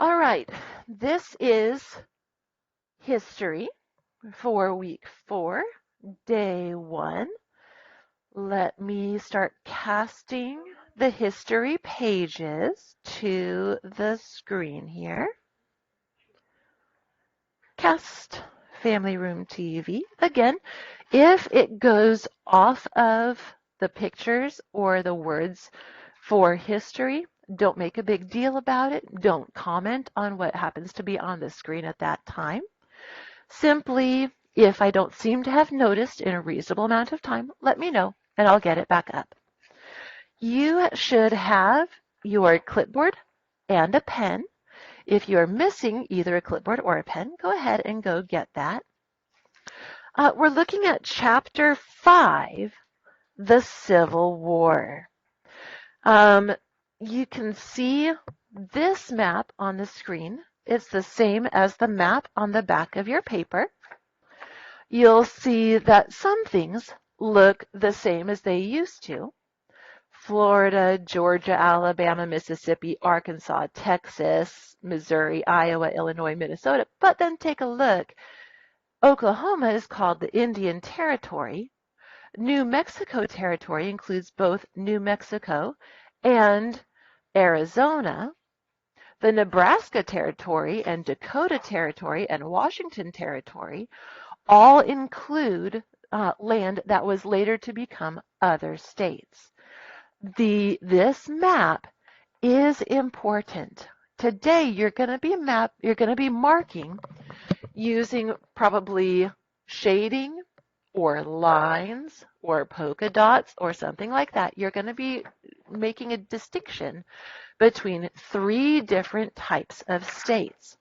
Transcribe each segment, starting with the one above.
All right, this is history for week 4, day 1. Let me start casting the history pages to the screen here. Cast Family Room TV. Again, if it goes off of the pictures or the words for history, don't make a big deal about it. Don't comment on what happens to be on the screen at that time. Simply, if I don't seem to have noticed in a reasonable amount of time, let me know and I'll get it back up. You should have your clipboard and a pen. If you're missing either a clipboard or a pen, go ahead and go get that. We're looking at Chapter 5, the Civil War. You can see this map on the screen. It's the same as the map on the back of your paper. You'll see that some things look the same as they used to. Florida, Georgia, Alabama, Mississippi, Arkansas, Texas, Missouri, Iowa, Illinois, Minnesota. But then take a look. Oklahoma is called the Indian Territory. New Mexico Territory includes both New Mexico and Arizona. The Nebraska Territory and Dakota Territory and Washington Territory all include land that was later to become other states. This map is important. Today you're going to be marking using probably shading or lines or polka dots or something like that. You're going to be making a distinction between 3 different types of states.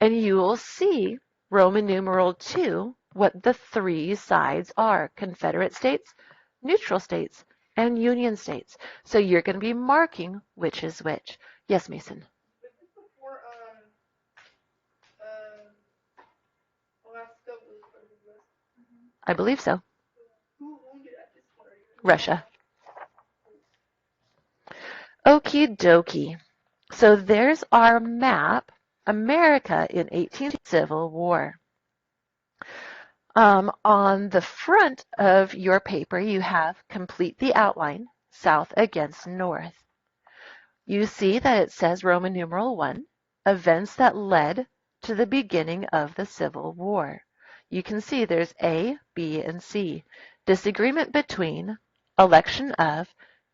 And you will see Roman numeral 2 what the 3 sides are: Confederate states, neutral states, and Union states. So you're going to be marking which is which. Yes, Mason? I believe so. Russia. Okie dokie. So there's our map, America in 18 Civil War. On the front of your paper, you have complete the outline, South against North. You see that it says Roman numeral 1, events that led to the beginning of the Civil War. You can see there's A, B, and C. Disagreement between, election of,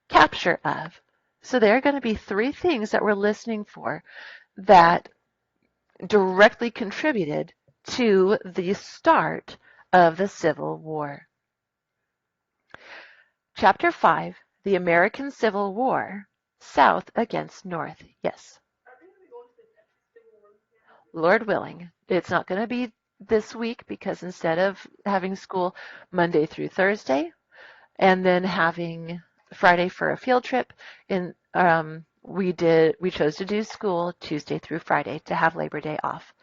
capture of. So there are going to be 3 things that we're listening for that directly contributed to the start of the Civil War. Chapter 5, the American Civil War, South against North. Yes. Lord willing. It's not going to be this week because instead of having school Monday through Thursday and then having Friday for a field trip, we chose to do school Tuesday through Friday to have Labor Day off.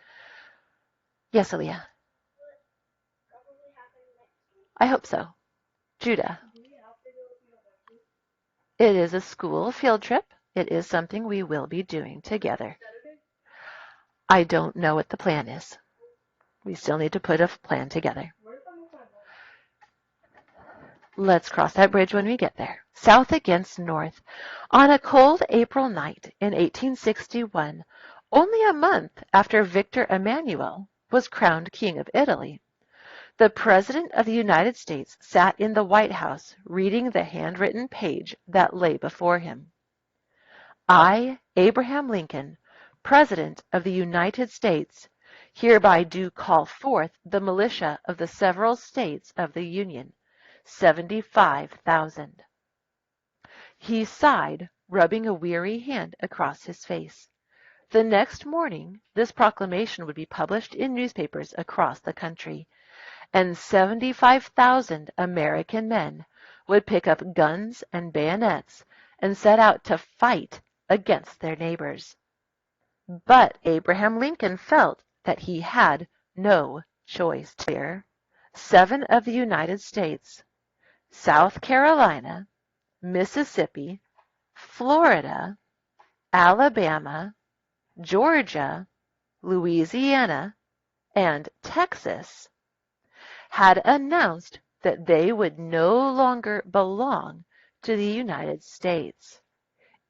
Yes, Aaliyah. I hope so. Judah. It is a school field trip. It is something we will be doing together. I don't know what the plan is. We still need to put a plan together. Let's cross that bridge when we get there. South against North. On a cold April night in 1861, only a month after Victor Emmanuel was crowned King of Italy, the President of the United States sat in the White House reading the handwritten page that lay before him. I, Abraham Lincoln, President of the United States, hereby do call forth the militia of the several states of the Union, 75,000. He sighed, rubbing a weary hand across his face. The next morning, this proclamation would be published in newspapers across the country, and 75,000 American men would pick up guns and bayonets and set out to fight against their neighbors. But Abraham Lincoln felt that he had no choice. 7 of the United States, South Carolina, Mississippi, Florida, Alabama, Georgia, Louisiana, and Texas had announced that they would no longer belong to the United States.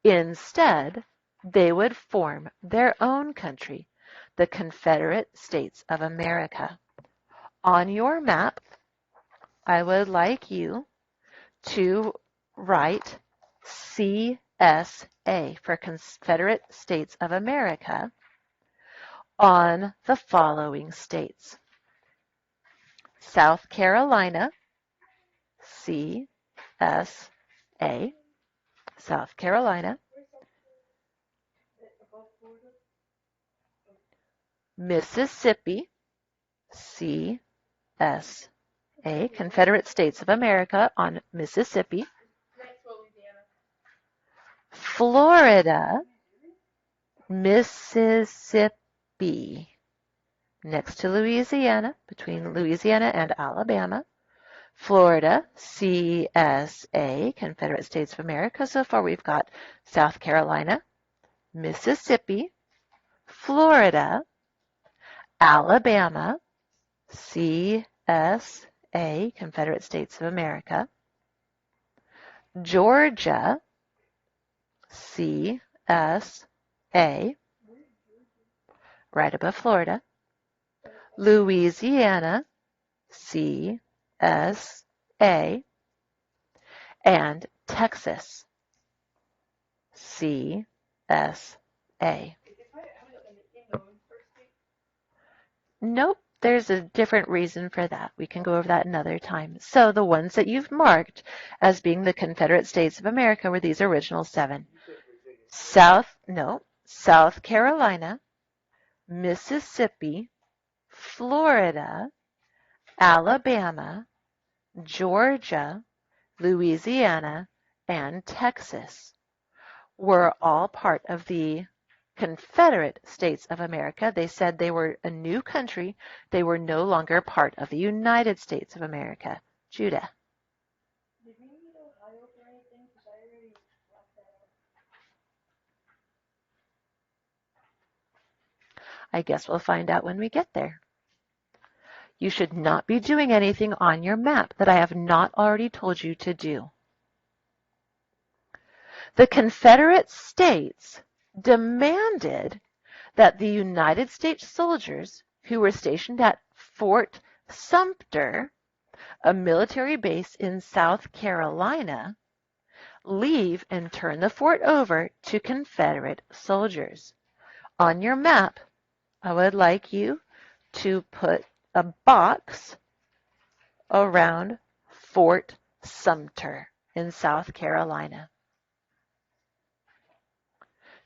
Instead, they would form their own country, the Confederate States of America. On your map, I would like you to write CSA for Confederate States of America on the following states: South Carolina, CSA, South Carolina, Mississippi, CSA, Confederate States of America on Mississippi, Florida, Mississippi, next to Louisiana, between Louisiana and Alabama, Florida, CSA, Confederate States of America. So far we've got South Carolina, Mississippi, Florida, Alabama, CSA, Confederate States of America, Georgia, CSA, right above Florida, Louisiana, CSA, and Texas, CSA. Nope, there's a different reason for that. We can go over that another time. So the ones that you've marked as being the Confederate States of America were these original 7. South Carolina, Mississippi, Florida, Alabama, Georgia, Louisiana, and Texas were all part of the Confederate States of America. They said they were a new country. They were no longer part of the United States of America. Judah. Did we need Ohio for anything? Because I already blocked that out. I guess we'll find out when we get there. You should not be doing anything on your map that I have not already told you to do. The Confederate States demanded that the United States soldiers who were stationed at Fort Sumter, a military base in South Carolina, leave and turn the fort over to Confederate soldiers. On your map, I would like you to put a box around Fort Sumter in South Carolina.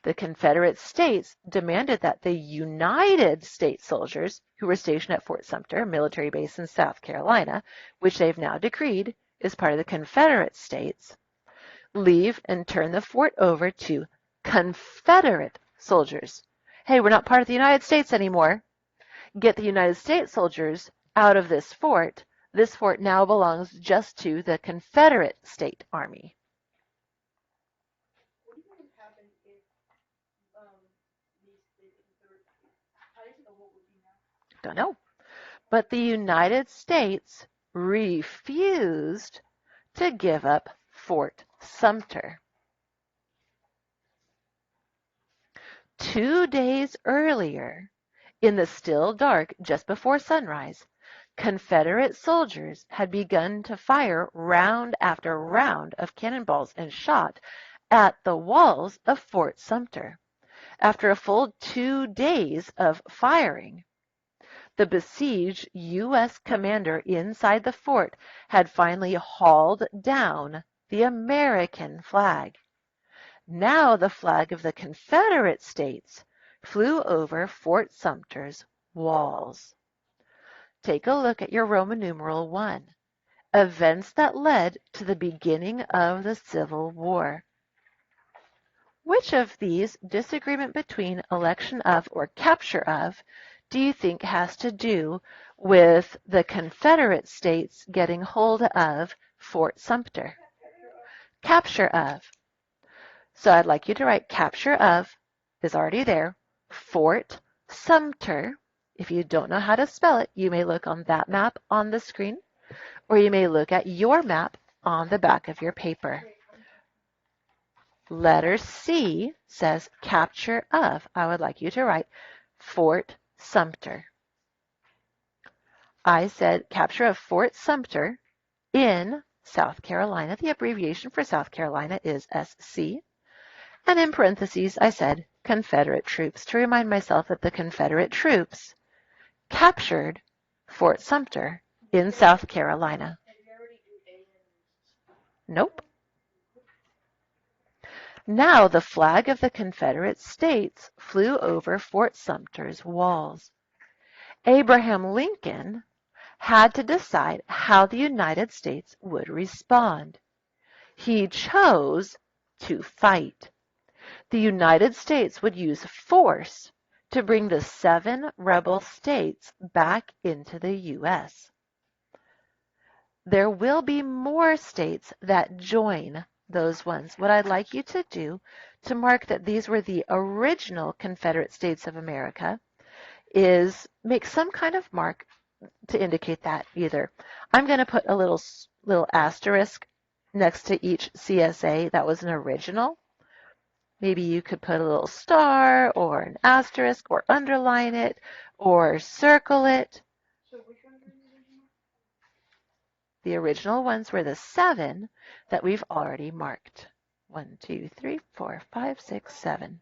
The Confederate States demanded that the United States soldiers who were stationed at Fort Sumter, a military base in South Carolina, which they've now decreed is part of the Confederate States, leave and turn the fort over to Confederate soldiers. Hey, we're not part of the United States anymore. Get the United States soldiers out of this fort. This fort now belongs just to the Confederate State Army. What do you think would happen if how do you know what would be now? Don't know. But the United States refused to give up Fort Sumter. 2 days earlier, in the still dark just before sunrise, Confederate soldiers had begun to fire round after round of cannonballs and shot at the walls of Fort Sumter. After a full 2 days of firing, the besieged U.S. commander inside the fort had finally hauled down the American flag. Now the flag of the Confederate States flew over Fort Sumter's walls. Take a look at your Roman numeral 1, events that led to the beginning of the Civil War. Which of these disagreement between election of or capture of do you think has to do with the Confederate States getting hold of Fort Sumter? Capture of. So I'd like you to write capture of is already there. Fort Sumter. If you don't know how to spell it, you may look on that map on the screen, or you may look at your map on the back of your paper. Letter C says capture of. I would like you to write Fort Sumter. I said capture of Fort Sumter in South Carolina. The abbreviation for South Carolina is SC. And in parentheses, I said Confederate troops to remind myself that the Confederate troops captured Fort Sumter in South Carolina. Nope. Now the flag of the Confederate States flew over Fort Sumter's walls. Abraham Lincoln had to decide how the United States would respond. He chose to fight. The United States would use force to bring the 7 rebel states back into the U.S. There will be more states that join those ones. What I'd like you to do to mark that these were the original Confederate States of America is make some kind of mark to indicate that either. I'm going to put a little asterisk next to each CSA that was an original. Maybe you could put a little star or an asterisk or underline it or circle it. So which ones are the original? The original ones were the 7 that we've already marked. 1, 2, 3, 4, 5, 6, 7.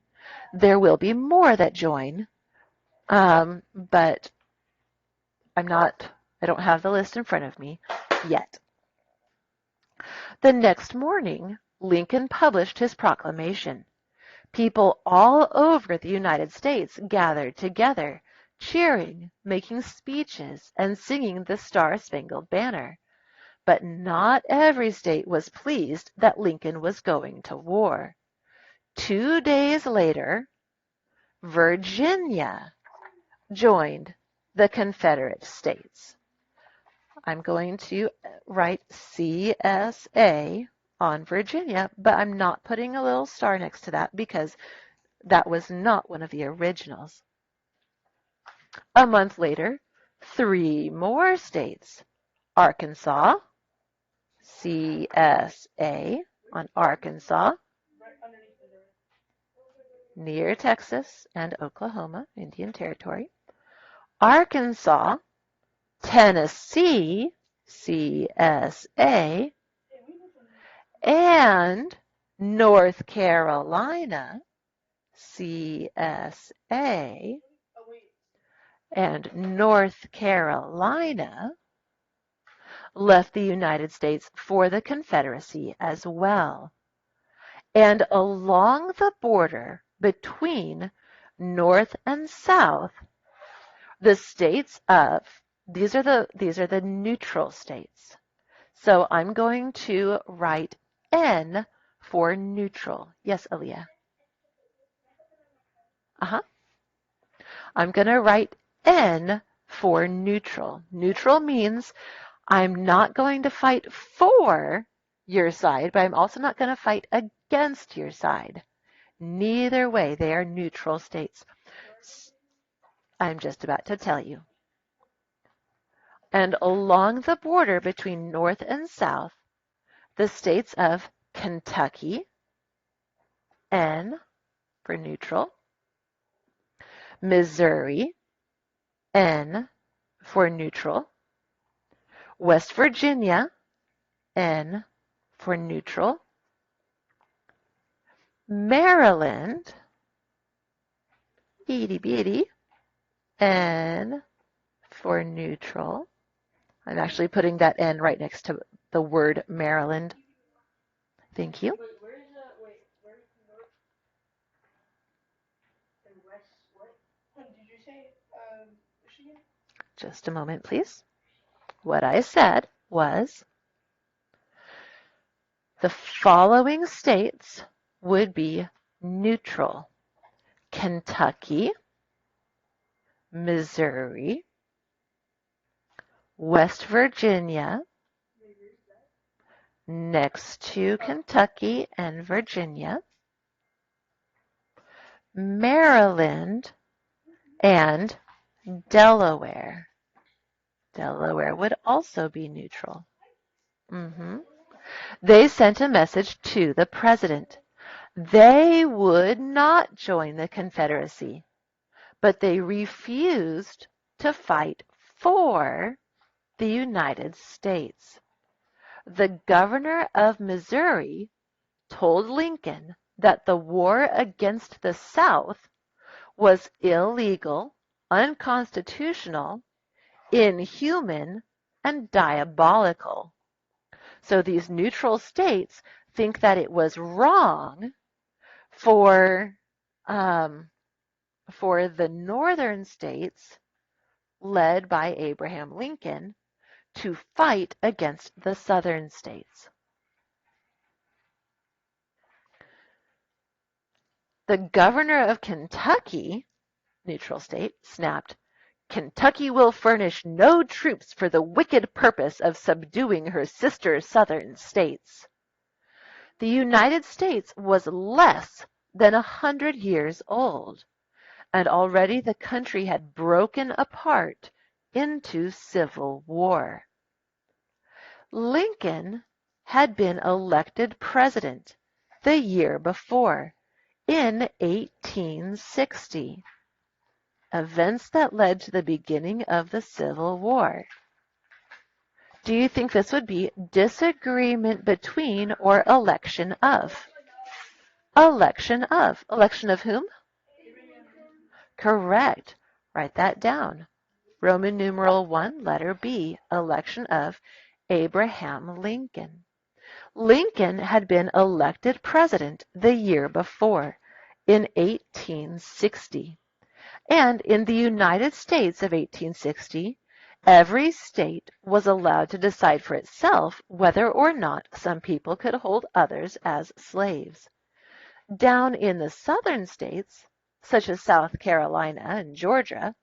There will be more that join, but I don't have the list in front of me yet. The next morning, Lincoln published his proclamation. People all over the United States gathered together, cheering, making speeches, and singing the Star-Spangled Banner. But not every state was pleased that Lincoln was going to war. 2 days later, Virginia joined the Confederate States. I'm going to write CSA on Virginia, but I'm not putting a little star next to that because that was not one of the originals. A month later, 3 more states, Arkansas, CSA on Arkansas, Right underneath the door. near Texas and Oklahoma, Indian Territory. Arkansas, Tennessee, CSA, Hey, we live in and North Carolina, CSA, oh wait. and North Carolina left the United States for the Confederacy as well. And along the border between North and South, the states of these are the neutral states. So I'm going to write N for neutral. Yes, Aaliyah. I'm going to write N for neutral. Neutral means I'm not going to fight for your side, but I'm also not going to fight against your side. Neither way, they are neutral states. I'm just about to tell you. And along the border between North and South, the states of Kentucky, N for neutral, Missouri, N for neutral, West Virginia, N for neutral, Maryland, itty bitty, N for neutral. I'm actually putting that N right next to the word Maryland. Thank you. Wait, where's North and West? What did you say? Michigan? Just a moment, please. What I said was the following states would be neutral: Kentucky, Missouri, West Virginia, next to Kentucky and Virginia, Maryland, and Delaware. Delaware would also be neutral. They sent a message to the president. They would not join the Confederacy, but they refused to fight for the United States. The governor of Missouri told Lincoln that the war against the South was illegal, unconstitutional, inhuman, and diabolical. So these neutral states think that it was wrong for the northern states led by Abraham Lincoln to fight against the southern states. The governor of Kentucky, neutral state, snapped, "Kentucky will furnish no troops for the wicked purpose of subduing her sister Southern states." The United States was less than 100 years old, and already the country had broken apart into civil war. Lincoln had been elected president the year before, in 1860. Events that led to the beginning of the Civil War. Do you think this would be disagreement between or election of? Election of. Election of whom? Correct. Write that down. Roman numeral 1, letter B, election of Abraham Lincoln. Lincoln had been elected president the year before, in 1860. And in the United States of 1860, every state was allowed to decide for itself whether or not some people could hold others as slaves. Down in the southern states, such as South Carolina and Georgia,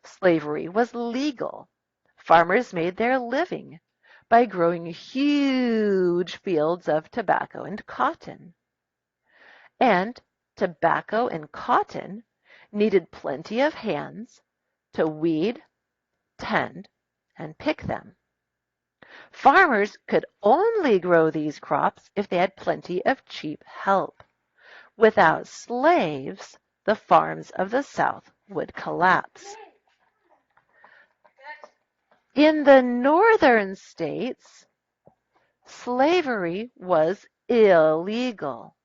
slavery was legal. Farmers made their living by growing huge fields of tobacco and cotton. And tobacco and cotton needed plenty of hands to weed, tend, and pick them. Farmers could only grow these crops if they had plenty of cheap help. Without slaves, the farms of the South would collapse. In the northern states, slavery was illegal.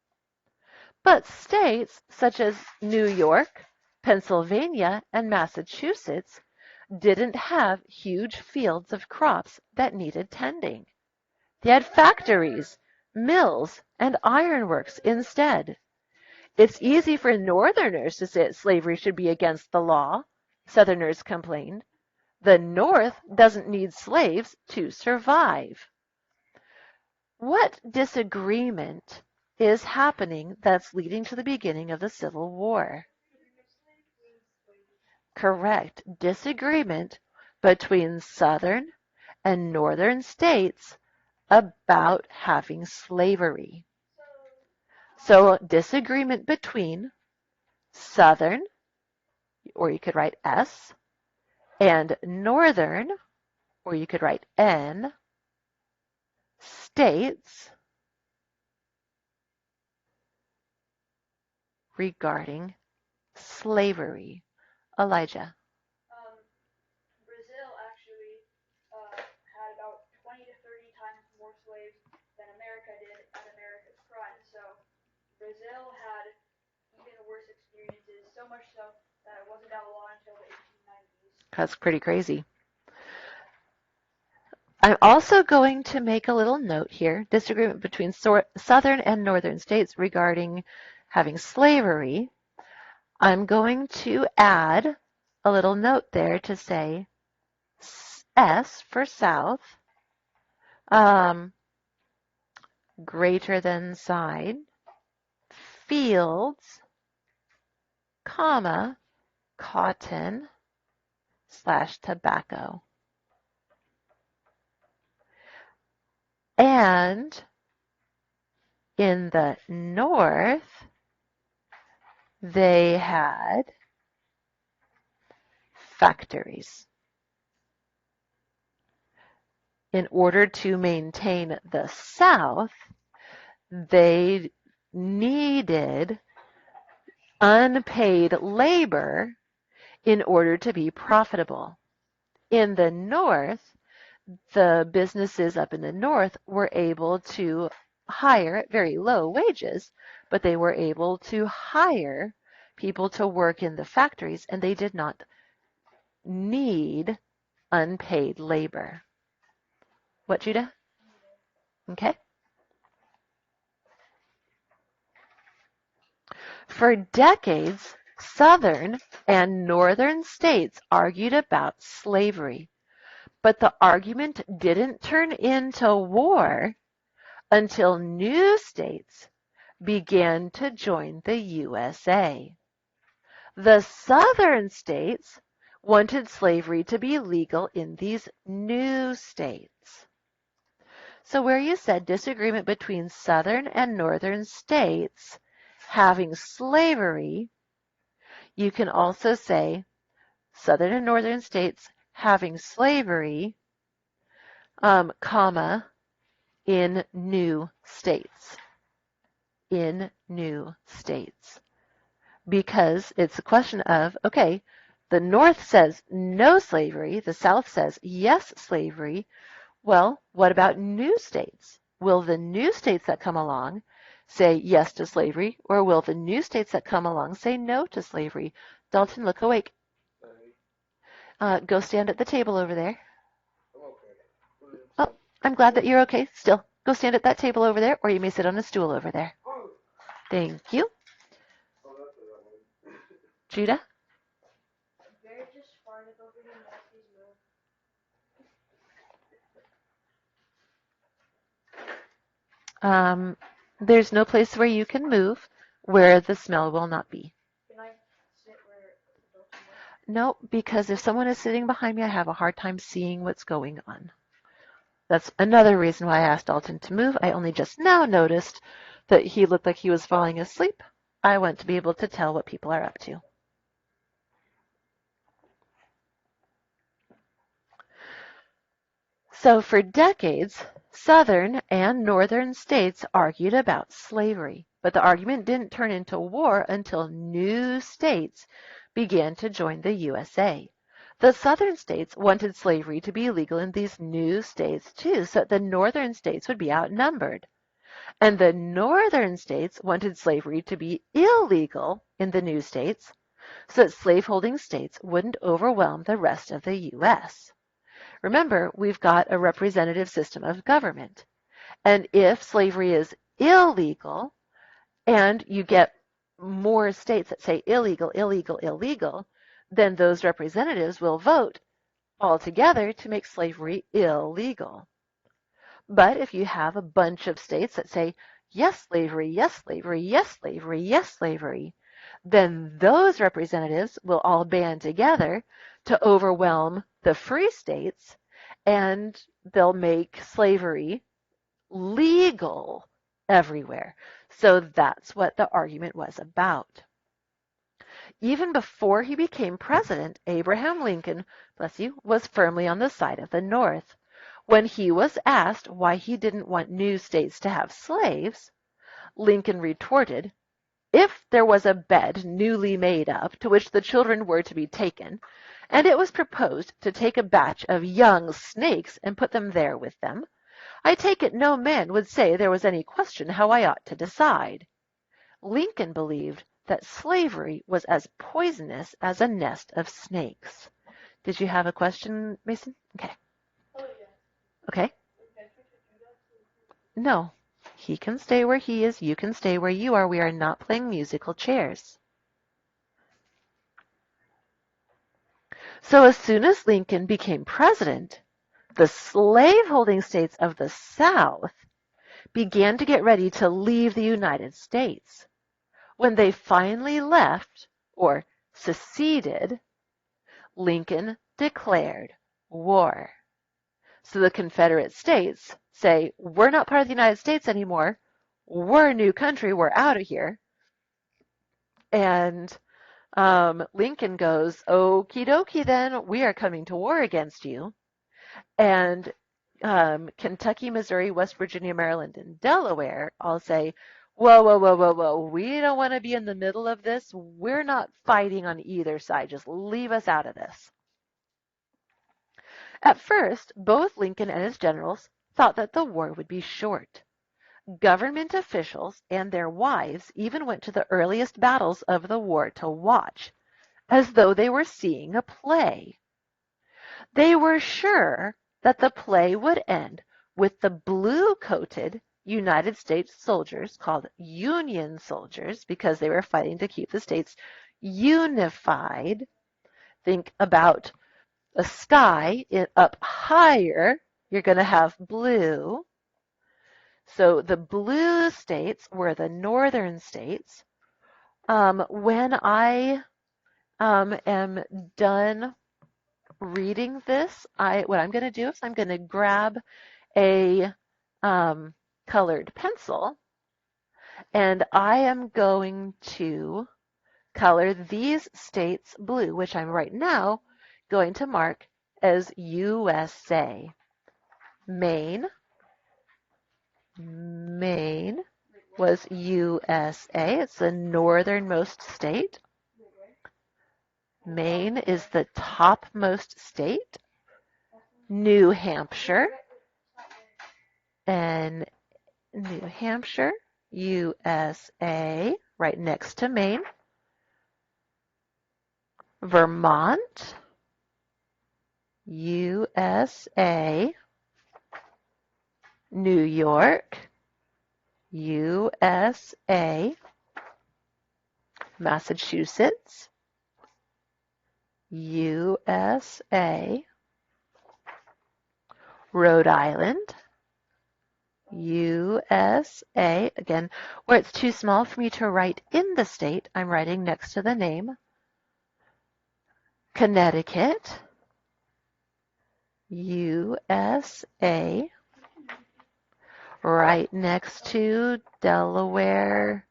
But states such as New York, Pennsylvania, and Massachusetts didn't have huge fields of crops that needed tending. They had factories, mills, and ironworks instead. It's easy for Northerners to say that slavery should be against the law, Southerners complained. The North doesn't need slaves to survive. What disagreement is happening that's leading to the beginning of the Civil War? Correct. Disagreement between Southern and Northern states about having slavery. So disagreement between Southern, or you could write S, and Northern, or you could write N, states regarding slavery. Elijah. Brazil actually had about 20 to 30 times more slaves than America did at America's prime. So Brazil had even worse experiences, so much so that it wasn't outlawed until the 1890s. That's pretty crazy. I'm also going to make a little note here, disagreement between southern and northern states regarding having slavery. I'm going to add a little note there to say S for south, greater than sign, fields, comma, cotton / tobacco. And in the north, they had factories. In order to maintain the South, they needed unpaid labor in order to be profitable. In the North, the businesses up in the North were able to hire at very low wages, but they were able to hire people to work in the factories, and they did not need unpaid labor. What, Judah? Okay. For decades, Southern and Northern states argued about slavery, but the argument didn't turn into war until new states began to join the USA. The Southern states wanted slavery to be legal in these new states. So where you said disagreement between Southern and Northern states having slavery, you can also say Southern and Northern states having slavery, comma, in new states. In new states. Because it's a question of, okay, the North says no slavery, the South says yes slavery. Well, what about new states? Will the new states that come along say yes to slavery, or will the new states that come along say no to slavery? Dalton, look awake. Go stand at the table over there. Oh, I'm glad that you're okay still. Go stand at that table over there, or you may sit on a stool over there. Thank you. Judah? There's no place where you can move where the smell will not be. Can I sit where No, because if someone is sitting behind me, I have a hard time seeing what's going on. That's another reason why I asked Dalton to move. I only just now noticed that he looked like he was falling asleep. I want to be able to tell what people are up to. So for decades, Southern and Northern states argued about slavery, but the argument didn't turn into war until new states began to join the USA. The Southern states wanted slavery to be legal in these new states too, so that the Northern states would be outnumbered. And the Northern states wanted slavery to be illegal in the new states, so that slaveholding states wouldn't overwhelm the rest of the U.S. Remember, we've got a representative system of government. And if slavery is illegal, and you get more states that say illegal, illegal, illegal, then those representatives will vote all together to make slavery illegal. But if you have a bunch of states that say yes slavery, yes slavery, yes slavery, yes slavery, then those representatives will all band together to overwhelm the free states, and they'll make slavery legal everywhere. So that's what the argument was about. Even before he became president, Abraham Lincoln, bless you, was firmly on the side of the North. When he was asked why he didn't want new states to have slaves, Lincoln retorted, "If there was a bed newly made up to which the children were to be taken, and it was proposed to take a batch of young snakes and put them there with them, I take it no man would say there was any question how I ought to decide." Lincoln believed that slavery was as poisonous as a nest of snakes. Did you have a question, Mason? Okay. Oh, yeah. Okay. No. He can stay where he is. You can stay where you are. We are not playing musical chairs. So as soon as Lincoln became president, the slaveholding states of the South began to get ready to leave the United States. When they finally left, or seceded, Lincoln declared war. So the Confederate States say, we're not part of the United States anymore. We're a new country. We're out of here. And Lincoln goes, okie dokie then, we are coming to war against you. And Kentucky, Missouri, West Virginia, Maryland, and Delaware all say, whoa, whoa, whoa, whoa, whoa, we don't want to be in the middle of this. We're not fighting on either side. Just leave us out of this. At first, both Lincoln and his generals thought that the war would be short. Government officials and their wives even went to the earliest battles of the war to watch, as though they were seeing a play. They were sure that the play would end with the blue-coated United States soldiers, called Union soldiers because they were fighting to keep the states unified. Think about a sky up higher, you're going to have blue. So the blue states were the northern states. When I am done reading this, what I'm going to do is I'm going to grab a colored pencil and I am going to color these states blue, which I'm right now going to mark as USA. Maine was USA. It's the northernmost state. Maine is the topmost state. New Hampshire and New Hampshire, USA, right next to Maine. Vermont, USA. New York, USA. Massachusetts, USA. Rhode Island, USA. Again, where it's too small for me to write in the state, I'm writing next to the name. Connecticut, USA. Right next to Delaware,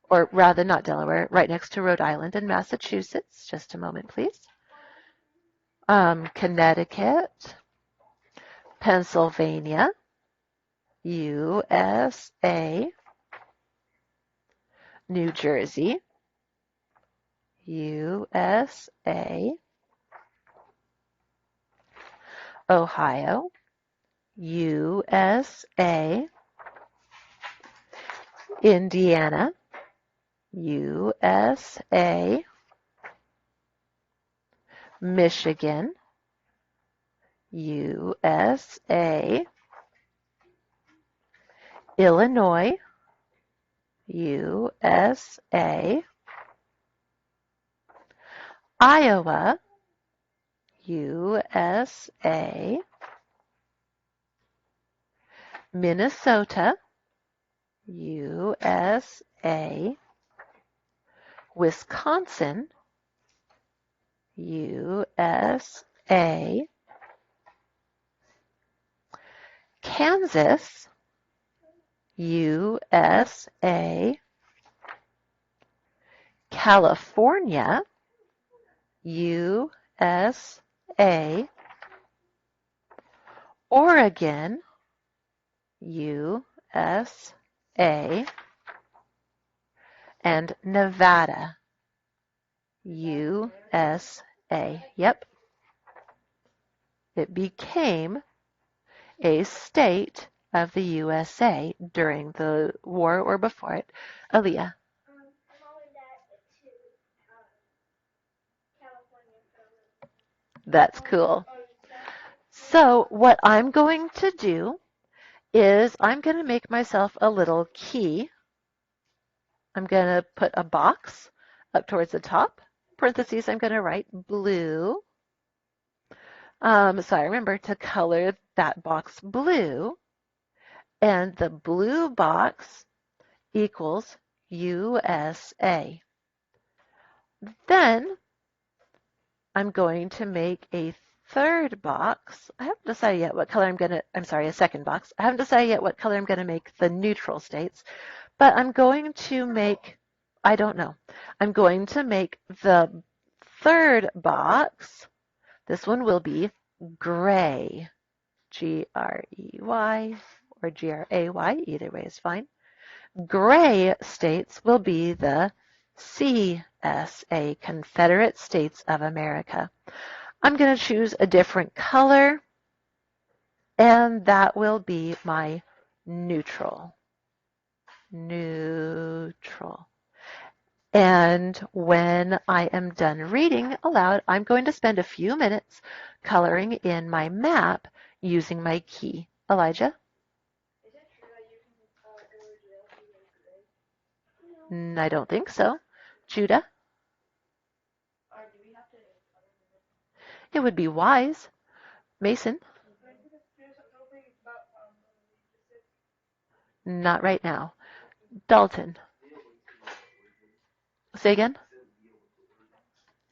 or rather not Delaware, right next to Rhode Island and Massachusetts. Just a moment, please. Connecticut, Pennsylvania, USA. New Jersey, USA. Ohio, USA. Indiana, USA. Michigan, USA. Illinois, USA. Iowa, USA. Minnesota, USA. Wisconsin, USA. Kansas, USA. California, USA. Oregon, USA. And Nevada, USA. Yep. It became a state of the USA during the war or before it. Aaliyah. That's cool. So what I'm going to do is I'm going to make myself a little key. I'm going to put a box up towards the top. Parentheses, I'm going to write blue. So I remember to color that box blue. And the blue box equals USA. Then I'm going to make a third box. I haven't decided yet what color a second box. I haven't decided yet what color I'm going to make the neutral states, but I'm going to make I don't know. I'm going to make the third box. This one will be gray. G-R-E-Y or G-R-A-Y, either way is fine. Gray states will be the CSA, Confederate States of America. I'm going to choose a different color, and that will be my neutral. Neutral. And when I am done reading aloud, I'm going to spend a few minutes coloring in my map using my key. Elijah? Is it true that you can go to jail if you wear gray? I don't think so. Judah? Or do we have to color them? It would be wise. Mason? Not right now. Dalton? Say again?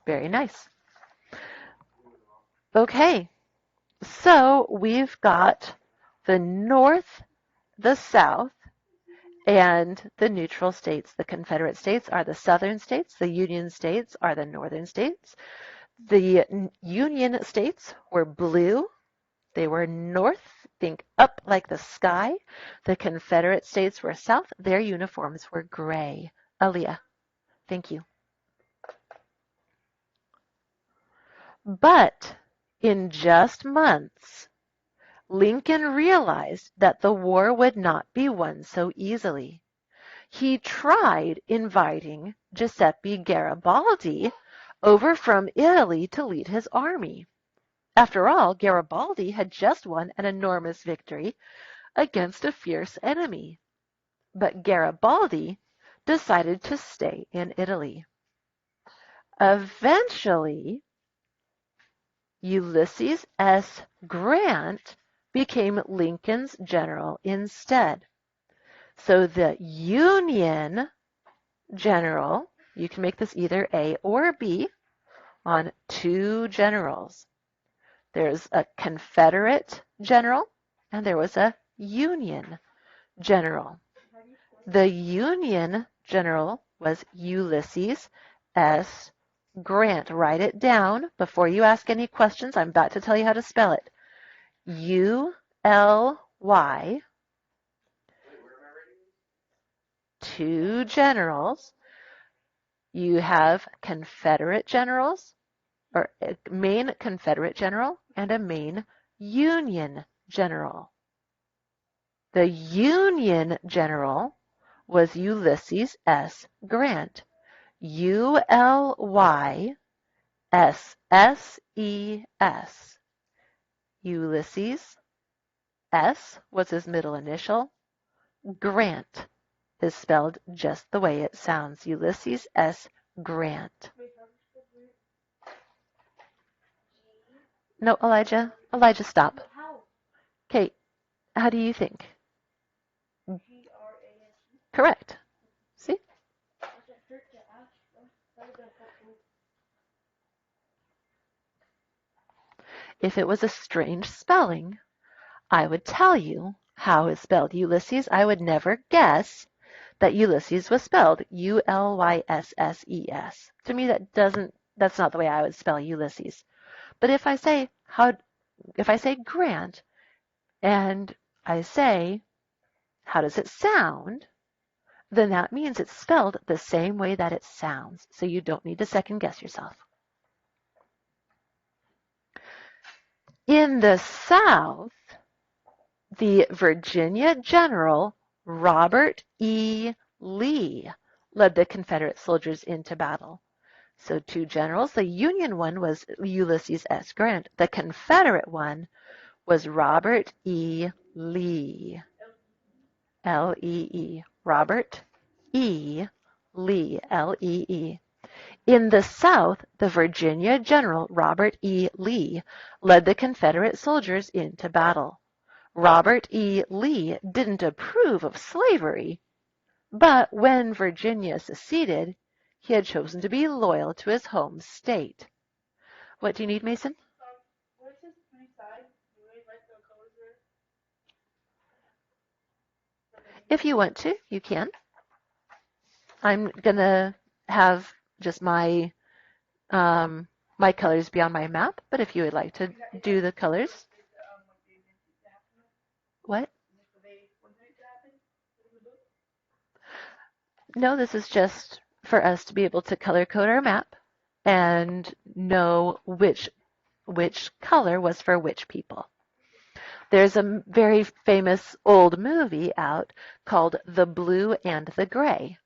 Very nice. Okay, so we've got the North, the South, and the neutral states. The Confederate States are the southern states. The Union States are the northern states. The Union States were blue. They were north, think up like the sky. The Confederate States were south. Their uniforms were gray. Aaliyah, thank you. But in just months, Lincoln realized that the war would not be won so easily. He tried inviting Giuseppe Garibaldi over from Italy to lead his army. After all, Garibaldi had just won an enormous victory against a fierce enemy. But Garibaldi decided to stay in Italy. Eventually, Ulysses S. Grant became Lincoln's general instead. So the Union general, you can make this either A or B, on two generals. There's a Confederate general and there was a Union general. The Union general was Ulysses S. Grant. Write it down before you ask any questions. I'm about to tell you how to spell it. U-L-Y, two generals. You have Confederate generals, or a main Confederate general and a main Union general. The Union general was Ulysses S. Grant. U-L-Y-S-S-E-S. Ulysses. S was his middle initial. Grant is spelled just the way it sounds. Ulysses S. Grant. No, Elijah. Elijah, stop. Kate, how do you think? Correct. See? If it was a strange spelling, I would tell you how it's spelled. Ulysses, I would never guess that Ulysses was spelled U-L-Y-S-S-E-S. To me, that's not the way I would spell Ulysses. But if I say Grant and I say, how does it sound? Then that means it's spelled the same way that it sounds. So you don't need to second guess yourself. In the South, the Virginia general Robert E. Lee led the Confederate soldiers into battle. So two generals. The Union one was Ulysses S. Grant. The Confederate one was Robert E. Lee. L-E-E. Robert E. Lee. L-E-E. In the South, the Virginia general Robert E. Lee led the Confederate soldiers into battle. Robert E. Lee didn't approve of slavery, but when Virginia seceded, he had chosen to be loyal to his home state. What do you need, Mason? If you want to, you can. I'm gonna have just my colors be on my map, but if you would like to do the colors. What? No, this is just for us to be able to color code our map and know which color was for which people. There's a very famous old movie out called The Blue and the Gray.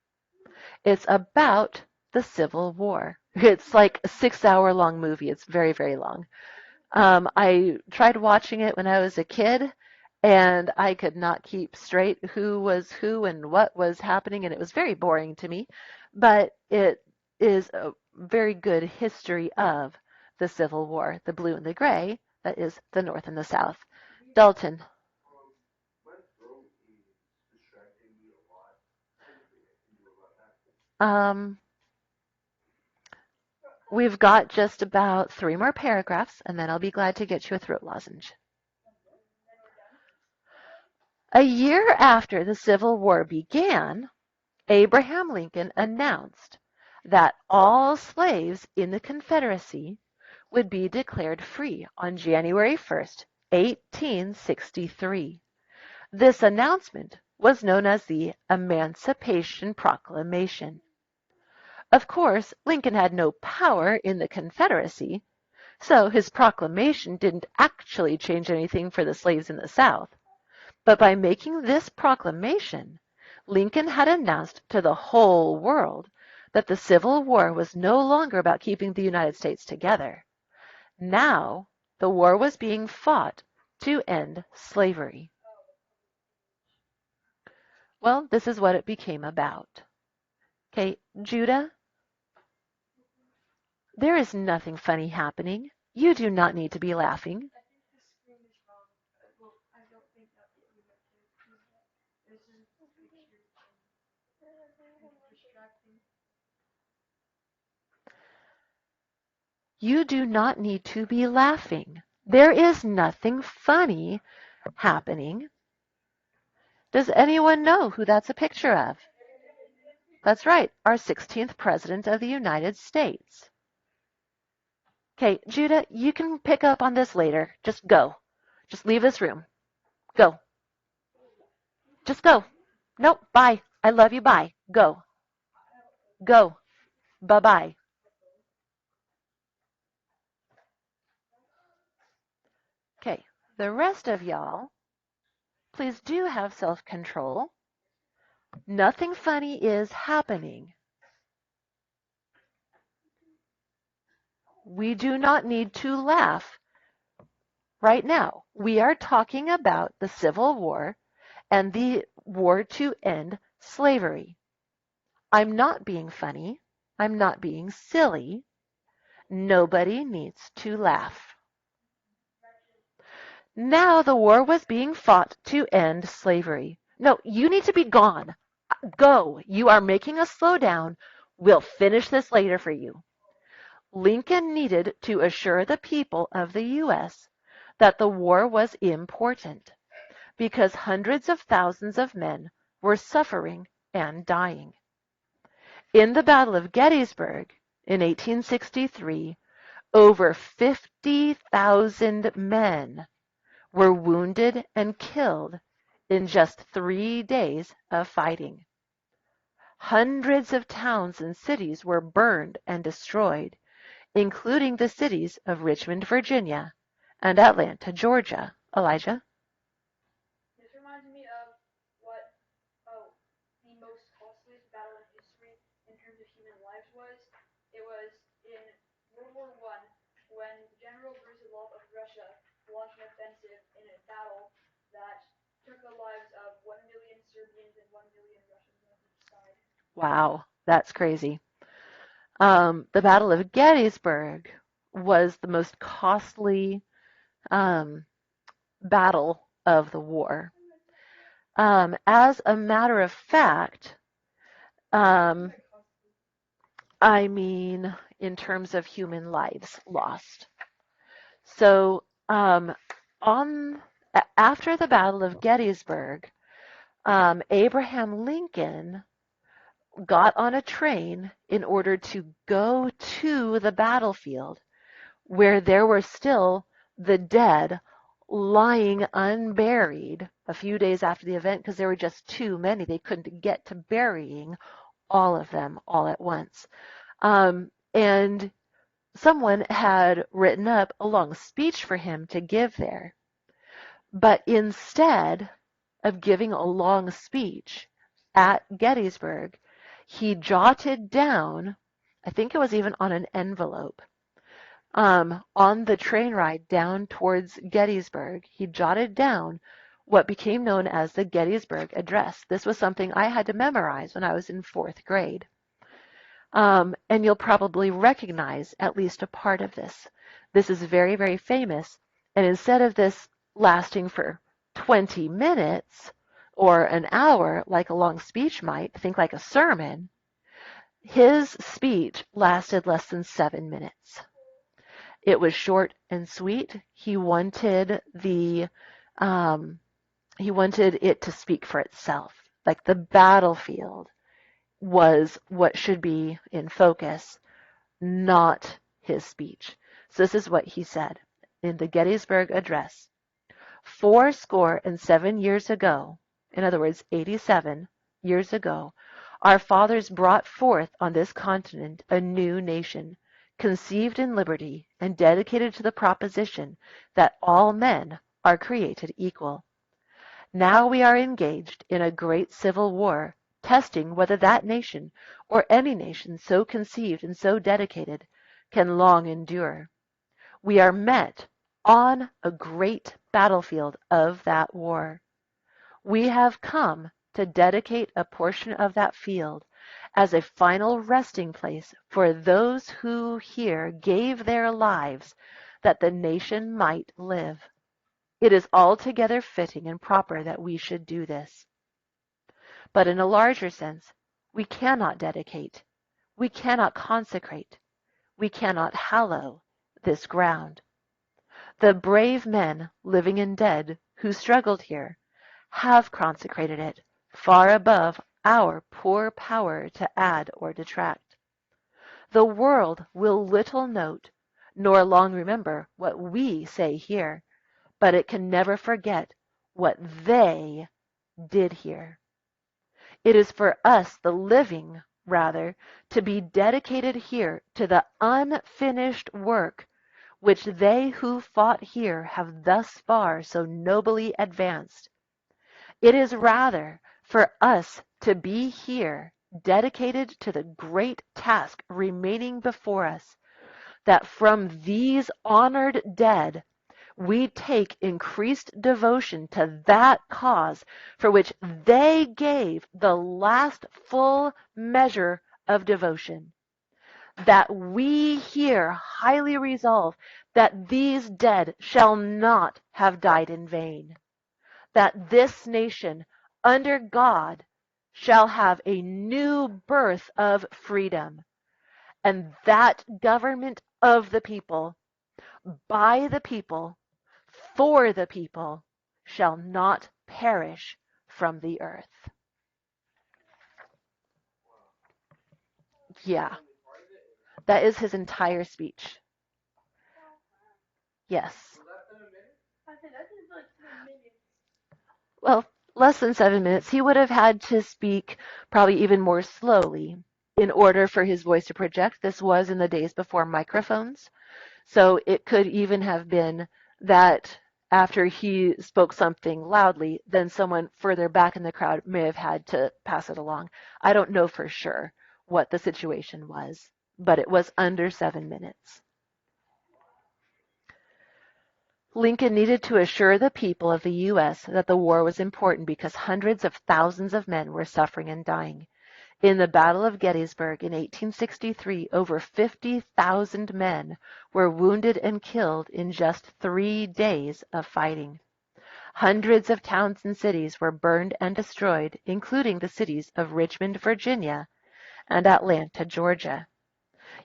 It's about the Civil War. It's like a 6 hour long movie. It's very, very long. I tried watching it when I was a kid, and I could not keep straight who was who and what was happening, and it was very boring to me. But it is a very good history of the Civil War, the blue and the gray, that is the North and the South. Dalton, um, we've got just about 3 more paragraphs, and then I'll be glad to get you a throat lozenge. A year after the Civil War began, Abraham Lincoln announced that all slaves in the Confederacy would be declared free on January 1st, 1863. This announcement was known as the Emancipation Proclamation. Of course, Lincoln had no power in the Confederacy, so his proclamation didn't actually change anything for the slaves in the South. But by making this proclamation, Lincoln had announced to the whole world that the Civil War was no longer about keeping the United States together. Now, the war was being fought to end slavery. Well, this is what it became about. Okay, Judah, there is nothing funny happening. You do not need to be laughing. You do not need to be laughing. There is nothing funny happening. Does anyone know who that's a picture of? That's right, our 16th President of the United States. Okay, Judah, you can pick up on this later. Just go. Just leave this room. Go. Just go. Nope, bye. I love you, bye. Go. Go. Bye-bye. Okay, the rest of y'all, please do have self-control. Nothing funny is happening. We do not need to laugh right now. We are talking about the Civil War and the war to end slavery. I'm not being funny. I'm not being silly. Nobody needs to laugh. Now the war was being fought to end slavery. No, you need to be gone. Go. You are making us slow down. We'll finish this later for you. Lincoln needed to assure the people of the U.S. that the war was important because hundreds of thousands of men were suffering and dying. In the Battle of Gettysburg in 1863, over 50,000 men were wounded and killed in just 3 days of fighting. Hundreds of towns and cities were burned and destroyed, including the cities of Richmond, Virginia, and Atlanta, Georgia. Elijah? This reminds me of what the most costliest battle in history in terms of human lives was. It was in World War I when General Brusilov of Russia launched an offensive in a battle that took the lives of 1 million Serbians and 1 million Russians on each side. Wow, that's crazy. The Battle of Gettysburg was the most costly um, battle of the war. As a matter of fact, um, I mean, in terms of human lives lost. So, on after the Battle of Gettysburg, Abraham Lincoln got on a train in order to go to the battlefield where there were still the dead lying unburied a few days after the event because there were just too many. They couldn't get to burying all of them all at once. And someone had written up a long speech for him to give there. But instead of giving a long speech at Gettysburg, he jotted down, I think it was even on an envelope, on the train ride down towards Gettysburg, he jotted down what became known as the Gettysburg Address. This was something I had to memorize when I was in 4th grade. And you'll probably recognize at least a part of this. This is very, very famous. And instead of this lasting for 20 minutes or an hour, like a long speech might, think like a sermon, his speech lasted less than 7 minutes. It was short and sweet. He wanted it to speak for itself. Like the battlefield was what should be in focus, not his speech. So this is what he said in the Gettysburg Address. 87 years ago, in other words, 87 years ago, our fathers brought forth on this continent a new nation, conceived in liberty and dedicated to the proposition that all men are created equal. Now we are engaged in a great civil war, testing whether that nation, or any nation so conceived and so dedicated, can long endure. We are met on a great battlefield of that war. We have come to dedicate a portion of that field as a final resting place for those who here gave their lives that the nation might live. It is altogether fitting and proper that we should do this. But in a larger sense, we cannot dedicate, we cannot consecrate, we cannot hallow this ground. The brave men, living and dead, who struggled here, have consecrated it far above our poor power to add or detract. The world will little note, nor long remember what we say here, but it can never forget what they did here. It is for us, the living, rather, to be dedicated here to the unfinished work which they who fought here have thus far so nobly advanced. It is rather for us to be here dedicated to the great task remaining before us, that from these honored dead we take increased devotion to that cause for which they gave the last full measure of devotion. That we here highly resolve that these dead shall not have died in vain. That this nation, under God, shall have a new birth of freedom, and that government of the people, by the people, for the people, shall not perish from the earth. Yeah, that is his entire speech. Yes. Well, less than 7 minutes. He would have had to speak probably even more slowly in order for his voice to project. This was in the days before microphones. So it could even have been that after he spoke something loudly, then someone further back in the crowd may have had to pass it along. I don't know for sure what the situation was, but it was under 7 minutes. Lincoln needed to assure the people of the U.S. that the war was important because hundreds of thousands of men were suffering and dying. In the Battle of Gettysburg in 1863, over 50,000 men were wounded and killed in just 3 days of fighting. Hundreds of towns and cities were burned and destroyed, including the cities of Richmond, Virginia, and Atlanta, Georgia.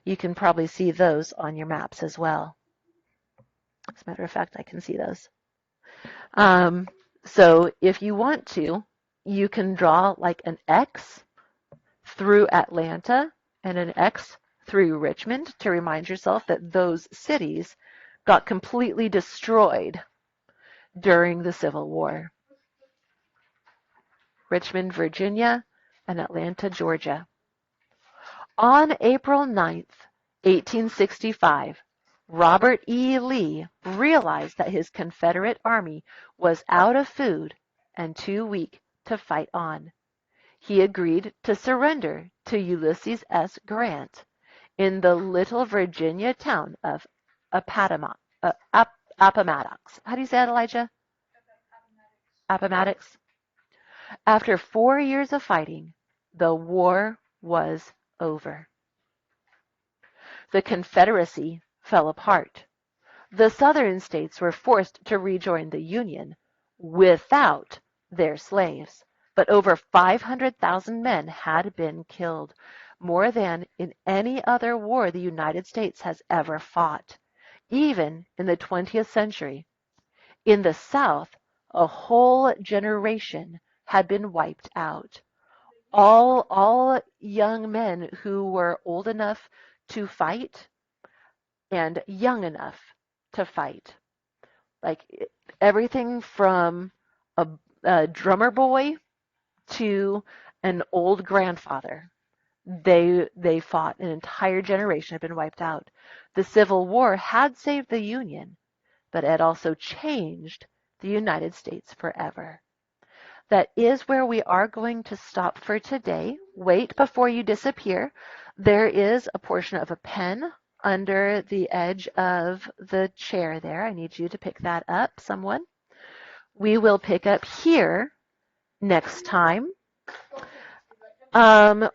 You can probably see those on your maps as well. As a matter of fact, I can see those. So if you want to, you can draw like an X through Atlanta and an X through Richmond to remind yourself that those cities got completely destroyed during the Civil War. Richmond, Virginia, and Atlanta, Georgia. On April 9th, 1865, Robert E. Lee realized that his Confederate Army was out of food and too weak to fight on. He agreed to surrender to Ulysses S. Grant in the little Virginia town of Appomattox. How do you say that, Elijah? Appomattox. After 4 years of fighting, the war was over. The Confederacy fell apart. The Southern states were forced to rejoin the Union without their slaves, but over 500,000 men had been killed, more than in any other war the United States has ever fought, even in the 20th century. In the South, a whole generation had been wiped out. All young men who were old enough to fight and young enough to fight. Like everything from a drummer boy to an old grandfather. They fought. An entire generation had been wiped out. The Civil War had saved the Union, but it also changed the United States forever. That is where we are going to stop for today. Wait before you disappear. There is a portion of a pen under the edge of the chair there. I need you to pick that up, someone. We will pick up here next time. When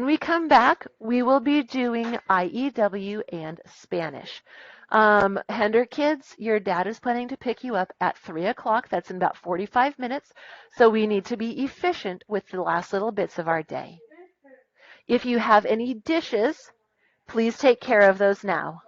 we come back, we will be doing IEW and Spanish. Hender kids, your dad is planning to pick you up at 3 o'clock. That's in about 45 minutes. So we need to be efficient with the last little bits of our day. If you have any dishes, please take care of those now.